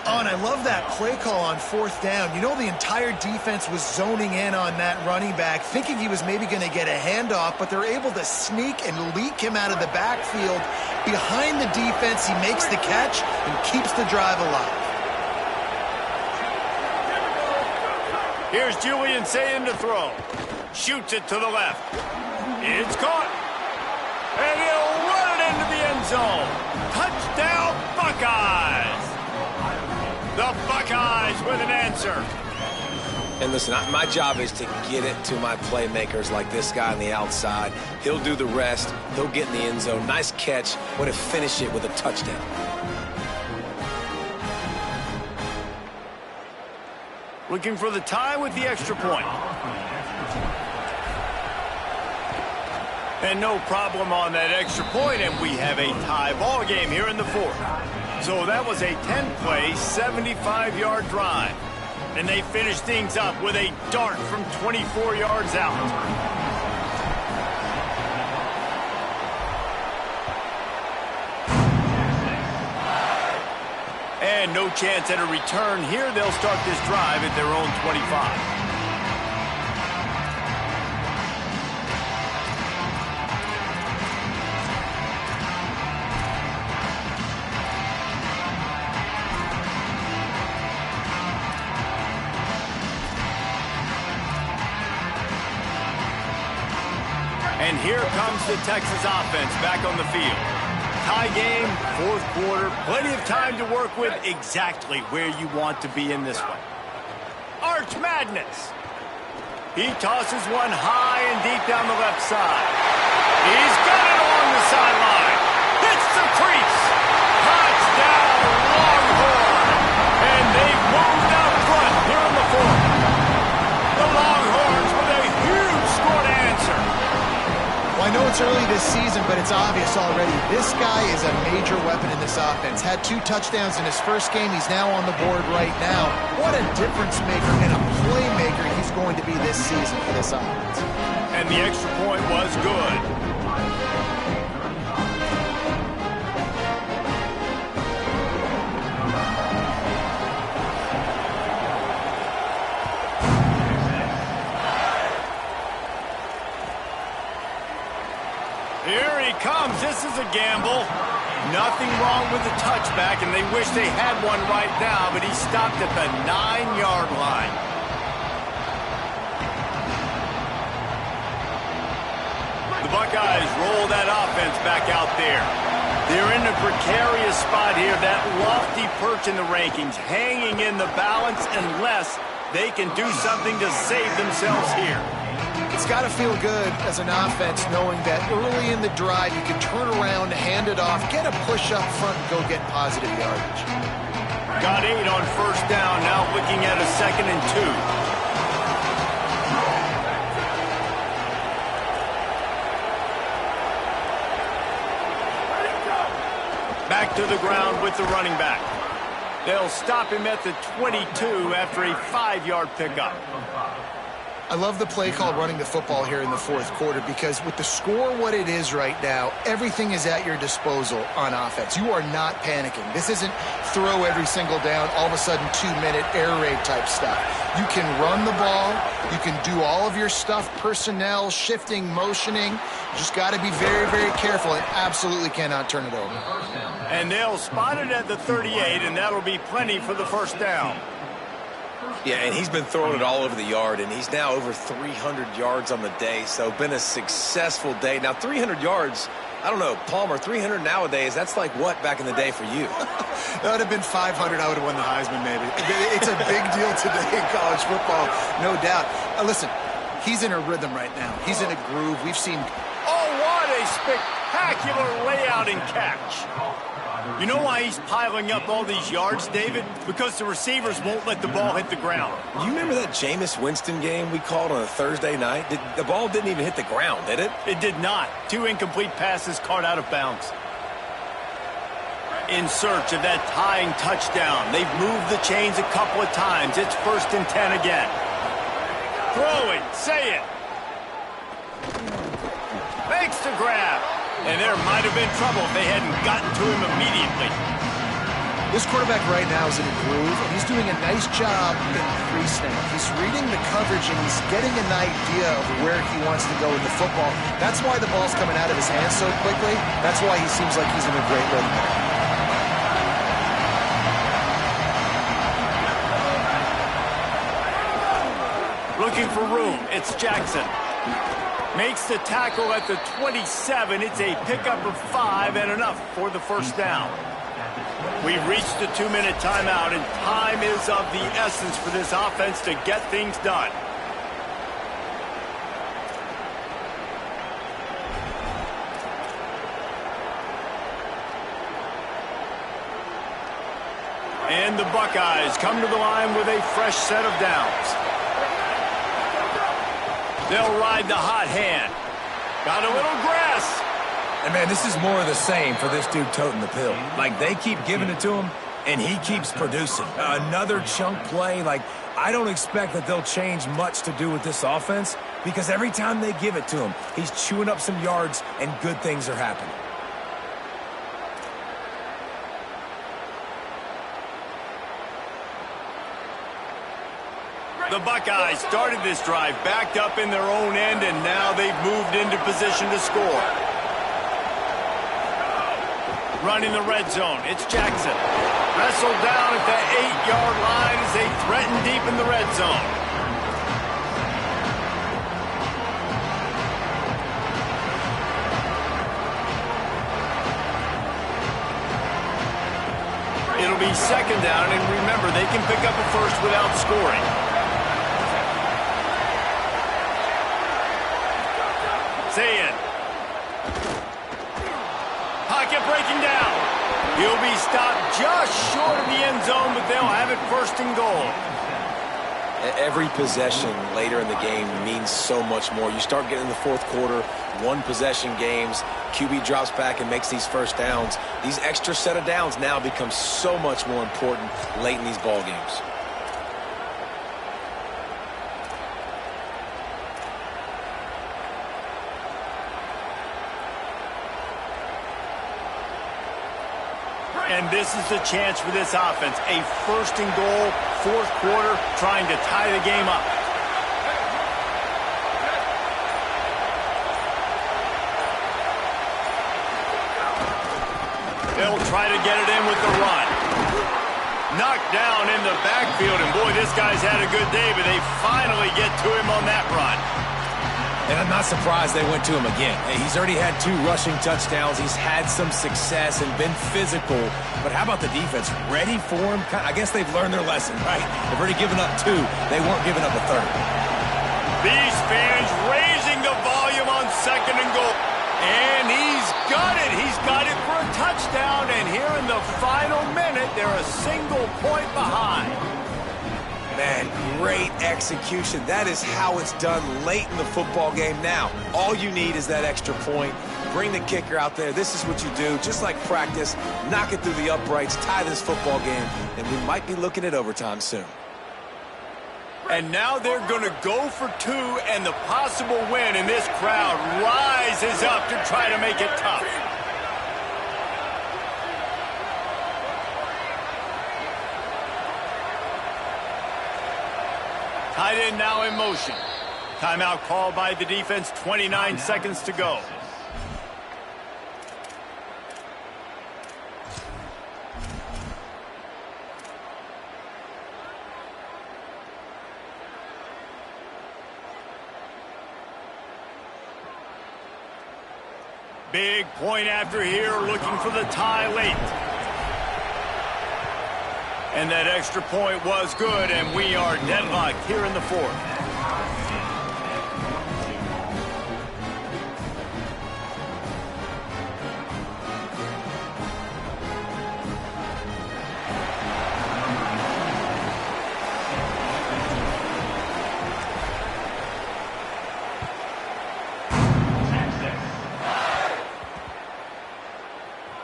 C: Oh, and I love that play call on 4th down. You know, the entire defense was zoning in on that running back, thinking he was maybe going to get a handoff, but they're able to sneak and leak him out of the backfield. Behind the defense, he makes the catch and keeps the drive alive.
A: Here's Julian Sayin to throw. Shoots it to the left. It's caught. And he'll run it into the end zone. Touchdown, Buckeyes. The Buckeyes with an answer.
B: And listen, my job is to get it to my playmakers like this guy on the outside. He'll do the rest. He'll get in the end zone. Nice catch. Want to finish it with a touchdown.
A: Looking for the tie with the extra point. And no problem on that extra point, and we have a tie ball game here in the 4th. So that was a 10-play, 75-yard drive. And they finish things up with a dart from 24 yards out. And no chance at a return here. They'll start this drive at their own 25. And here comes the Texas offense back on the field. Tie game, fourth quarter, plenty of time to work with, exactly where you want to be in this one. Arch Madness. He tosses one high and deep down the left side. He's got it along the sideline. Hits the crease. Touchdown, Longhorn. And they've moved out front here in the fourth. The Longhorns with a huge score to answer.
C: Well, I know it's early this season, but it's obvious already. This guy is a major weapon in this offense. Had 2 touchdowns in his first game. He's now on the board right now. What a difference maker and a playmaker he's going to be this season for this offense.
A: And the extra point was good. Here he comes. This is a gamble. Nothing wrong with the touchback, and they wish they had one right now, but he stopped at the 9-yard line. The Buckeyes roll that offense back out there. They're in a precarious spot here, that lofty perch in the rankings, hanging in the balance unless they can do something to save themselves here.
C: It's got to feel good as an offense knowing that early in the drive you can turn around, hand it off, get a push up front, and go get positive yardage.
A: Got 8 on first down, now looking at a 2nd and 2. Back to the ground with the running back. They'll stop him at the 22 after a 5-yard pickup.
C: I love the play call running the football here in the fourth quarter because with the score what it is right now, everything is at your disposal on offense. You are not panicking. This isn't throw every single down, all of a sudden 2-minute air raid type stuff. You can run the ball. You can do all of your stuff, personnel, shifting, motioning. You just got to be very, very careful and absolutely cannot turn it over.
A: And they'll spot it at the 38, and that'll be plenty for the first down.
B: Yeah, and he's been throwing it all over the yard, and he's now over 300 yards on the day, so been a successful day. Now, 300 yards, I don't know, Palmer, 300 nowadays, that's like what back in the day for you?
C: That would have been 500. I would have won the Heisman, maybe. It's a big deal today in college football, no doubt. Listen, he's in a rhythm right now. He's in a groove. We've seen...
A: Oh, what a spectacular layout and catch. You know why he's piling up all these yards, David? Because the receivers won't let the ball hit the ground.
B: You remember that Jameis Winston game we called on a Thursday night? The ball didn't even hit the ground, did it?
A: It did not. 2 incomplete passes caught out of bounds. In search of that tying touchdown. They've moved the chains a couple of times. It's 1st and 10 again. Throwing, say it. Makes the grab. And there might have been trouble if they hadn't gotten to him immediately.
C: This quarterback right now is in a groove, and he's doing a nice job in pre-snap. He's reading the coverage, and he's getting an idea of where he wants to go with the football. That's why the ball's coming out of his hands so quickly. That's why he seems like he's in a great rhythm.
A: Looking for room. It's Jackson. Makes the tackle at the 27. It's a pickup of 5 and enough for the first down. We've reached the 2-minute timeout, and time is of the essence for this offense to get things done. And the Buckeyes come to the line with a fresh set of downs. They'll ride the hot hand. Got a little grass.
B: And, man, this is more of the same for this dude toting the pill. Like, they keep giving it to him, and he keeps producing. Another chunk play. Like, I don't expect that they'll change much to do with this offense because every time they give it to him, he's chewing up some yards and good things are happening.
A: The Buckeyes started this drive backed up in their own end, and now they've moved into position to score. Running the red zone, it's Jackson. Wrestled down at the 8-yard line as they threaten deep in the red zone. It'll be second down, and remember, they can pick up a first without scoring. Zayn. Pocket breaking down. He'll be stopped just short of the end zone, but they'll have it first and goal.
B: Every possession later in the game means so much more. You start getting in the fourth quarter, one-possession games, QB drops back and makes these first downs. These extra set of downs now become so much more important late in these ball games.
A: And this is the chance for this offense. A first and goal, fourth quarter, trying to tie the game up. They'll try to get it in with the run. Knocked down in the backfield, and boy, this guy's had a good day, but they finally get to him on that run.
B: And I'm not surprised they went to him again. He's already had 2 rushing touchdowns. He's had some success and been physical. But how about the defense? Ready for him? I guess they've learned their lesson, right? They've already given up 2. They weren't giving up a third.
A: These fans raising the volume on second and goal. And he's got it. He's got it for a touchdown. And here in the final minute, they're a single point behind.
B: Man, great execution. That is how it's done late in the football game. Now, all you need is that extra point. Bring the kicker out there. This is what you do. Just like practice, knock it through the uprights, tie this football game, and we might be looking at overtime soon.
A: And now they're going to go for 2 and the possible win, and this crowd rises up to try to make it tough. Tight end now in motion. Timeout called by the defense, 29 seconds to go. Big point after here, looking for the tie late. And that extra point was good, and we are deadlocked here in the fourth.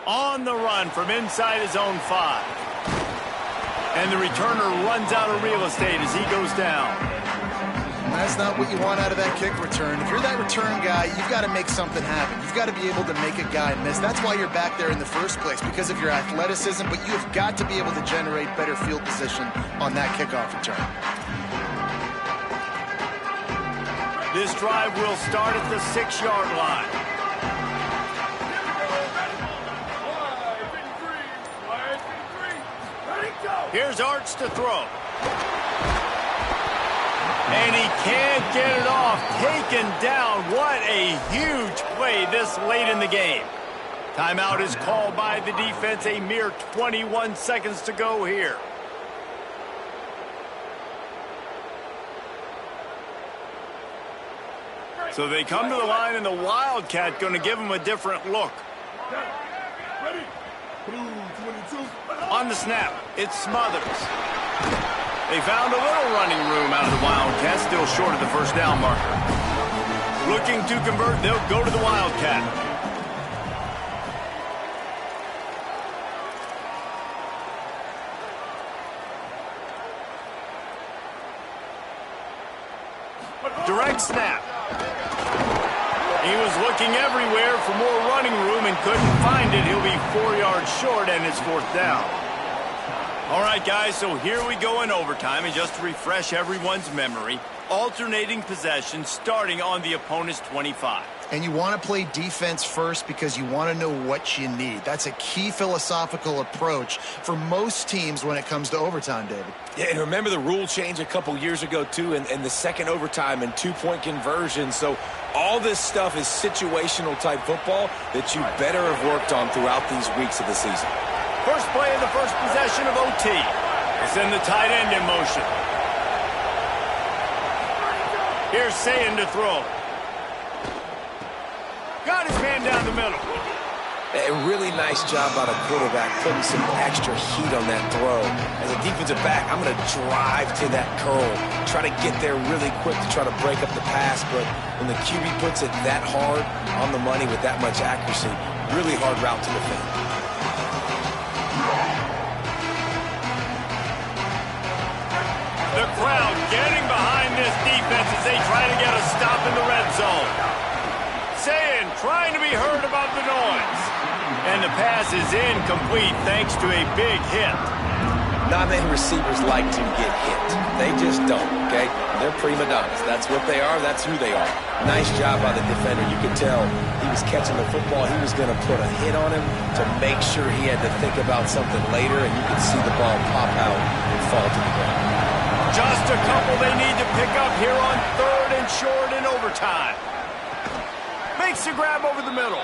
A: On the run from inside his own 5. And the returner runs out of real estate as he goes down.
C: That's not what you want out of that kick return. If you're that return guy, you've got to make something happen. You've got to be able to make a guy miss. That's why you're back there in the first place, because of your athleticism, but you've got to be able to generate better field position on that kickoff return.
A: This drive will start at the 6-yard line. Here's Arch to throw. And he can't get it off. Taken down. What a huge play this late in the game. Timeout is called by the defense. A mere 21 seconds to go here. So they come to the line, and the Wildcat going to give them a different look.
D: Ready? Blue 22.
A: On the snap, it's Smothers. They found a little running room out of the Wildcat, still short of the first down marker. Looking to convert, they'll go to the Wildcat. Direct snap. He was looking everywhere for more running room and couldn't find it. He'll be 4 yards short, and it's 4th down. All right, guys, so here we go in overtime. And just to refresh everyone's memory, alternating possession starting on the opponent's 25.
C: And you want to play defense first because you want to know what you need. That's a key philosophical approach for most teams when it comes to overtime, David.
B: Yeah, and remember the rule change a couple years ago, too, and the second overtime and two-point conversion. So all this stuff is situational type football that you better have worked on throughout these weeks of the season.
A: First play of the first possession of OT. It's in the tight end in motion. Here's Sayin to throw. Got his man down the middle.
B: A really nice job by the quarterback putting some extra heat on that throw. As a defensive back, I'm going to drive to that curl, try to get there really quick to try to break up the pass, but when the QB puts it that hard on the money with that much accuracy, really hard route to defend.
A: The crowd getting behind this defense as they try to get a stop in the red zone. Sayin trying to be heard above the noise. And the pass is incomplete thanks to a big hit.
B: Not many receivers like to get hit. They just don't, okay? They're prima donnas. That's what they are. That's who they are. Nice job by the defender. You could tell he was catching the football. He was going to put a hit on him to make sure he had to think about something later, and you could see the ball pop out and fall to the ground.
A: Just a couple they need to pick up here on 3rd and short in overtime. Makes the grab over the middle.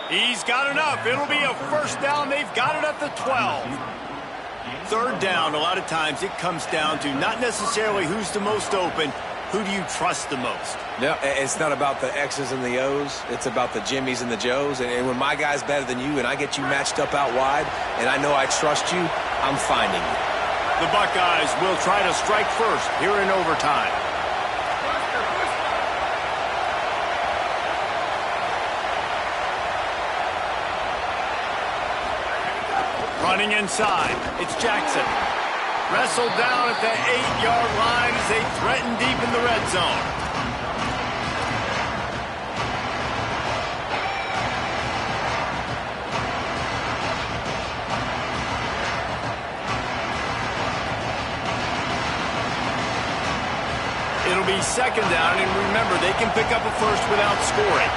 A: He's got enough. It'll be a 1st down. They've got it at the 12. 3rd down, a lot of times it comes down to not necessarily who's the most open, who do you trust the most?
B: No, it's not about the X's and the O's. It's about the Jimmies and the Joes. And when my guy's better than you and I get you matched up out wide and I know I trust you, I'm finding you.
A: The Buckeyes will try to strike first here in overtime. Running inside, it's Jackson. Wrestled down at the 8-yard line as they threaten deep in the red zone. It'll be 2nd down, and remember, they can pick up a first without scoring.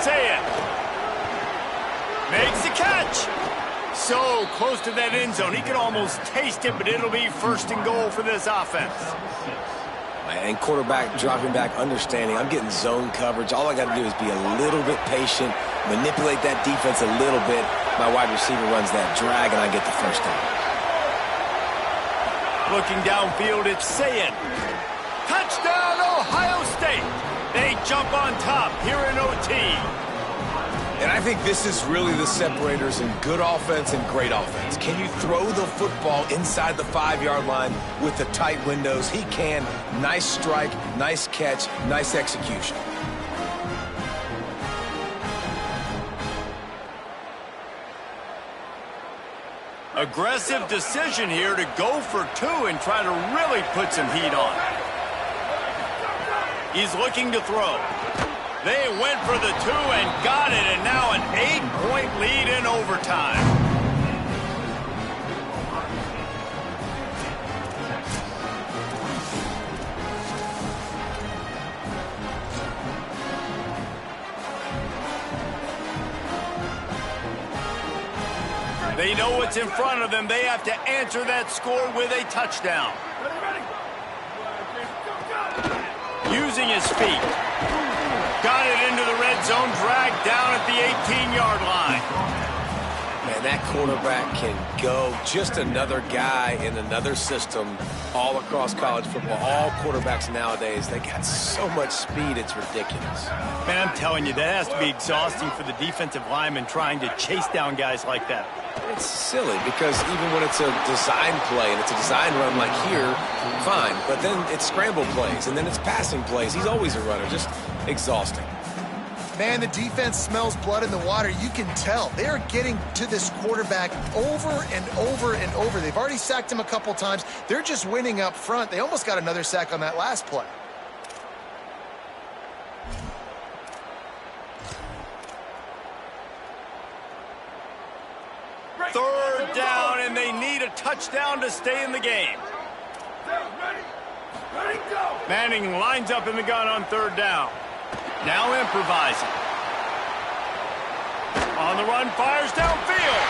A: Sayin makes the catch. So close to that end zone. He could almost taste it, but it'll be 1st and goal for this offense.
B: And quarterback dropping back, understanding I'm getting zone coverage. All I got to do is be a little bit patient, manipulate that defense a little bit. My wide receiver runs that drag, and I get the 1st down.
A: Looking downfield, it's Sayin. Touchdown, Ohio State. They jump on top here in OT.
B: And I think this is really the separators in good offense and great offense. Can you throw the football inside the 5-yard line with the tight windows? He can. Nice strike, nice catch, nice execution.
A: Aggressive decision here to go for 2 and try to really put some heat on. He's looking to throw. They went for the 2 and got it, and now an 8-point lead in overtime. They know what's in front of them. They have to answer that score with a touchdown. Using his feet. Got it into the red zone, dragged down at the 18-yard line.
B: Man, that quarterback can go. Just another guy in another system all across college football. All quarterbacks nowadays, they got so much speed, it's ridiculous.
A: Man, I'm telling you, that has to be exhausting for the defensive lineman trying to chase down guys like that.
B: It's silly because even when it's a design play and it's a design run like here, fine. But then it's scramble plays and then it's passing plays. He's always a runner. Just exhausting.
C: Man, the defense smells blood in the water. You can tell. They are getting to this quarterback over and over and over. They've already sacked him a couple times. They're just winning up front. They almost got another sack on that last play.
A: Third down, and they need a touchdown to stay in the game. Manning lines up in the gun on third down. Now improvising. On the run, fires downfield.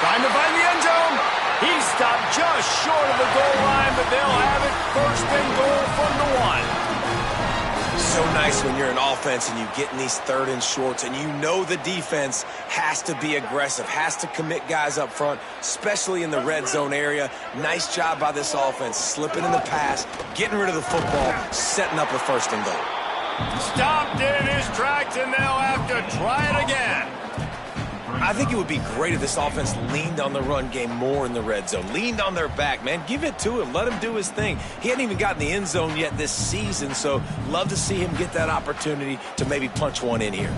A: Trying to find the end zone. He's stopped just short of the goal line, but they'll have it first and goal from the 1.
B: So nice when you're an offense and you get in these third and shorts and you know the defense has to be aggressive, has to commit guys up front, especially in the red zone area. Nice job by this offense, slipping in the pass, getting rid of the football, setting up a first and goal.
A: Stopped in his tracks, and they'll have to try it again.
B: I think it would be great if this offense leaned on the run game more in the red zone. Leaned on their back, man. Give it to him. Let him do his thing. He hadn't even gotten the end zone yet this season, so love to see him get that opportunity to maybe punch one in here.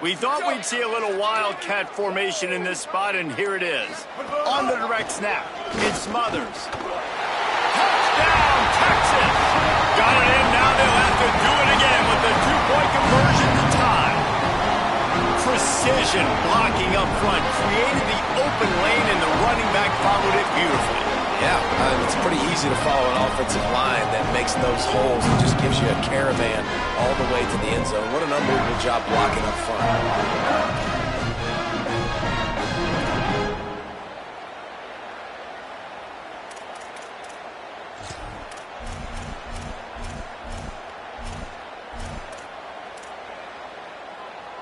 A: We thought we'd see a little wildcat formation in this spot, and here it is. On the direct snap, it smothers. Touchdown, Texas! Got it in, now they'll have to do it again with the two-point conversion to tie. Precision blocking up front, created the open lane, and the running back followed it beautifully.
B: Yeah, it's pretty easy to follow an offensive line that makes those holes and just gives you a caravan all the way to the end zone. What an unbelievable job blocking up front.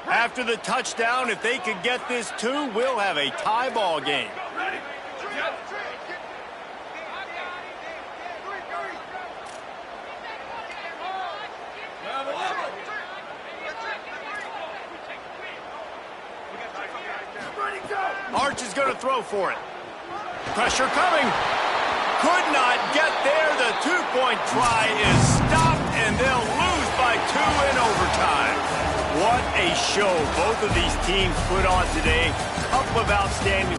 A: After the touchdown, if they could get this too, we'll have a tie ball game. Arch is going to throw for it. Pressure coming. Could not get there. The two-point try is stopped, and they'll lose by 2 in overtime. What a show both of these teams put on today. Couple of outstanding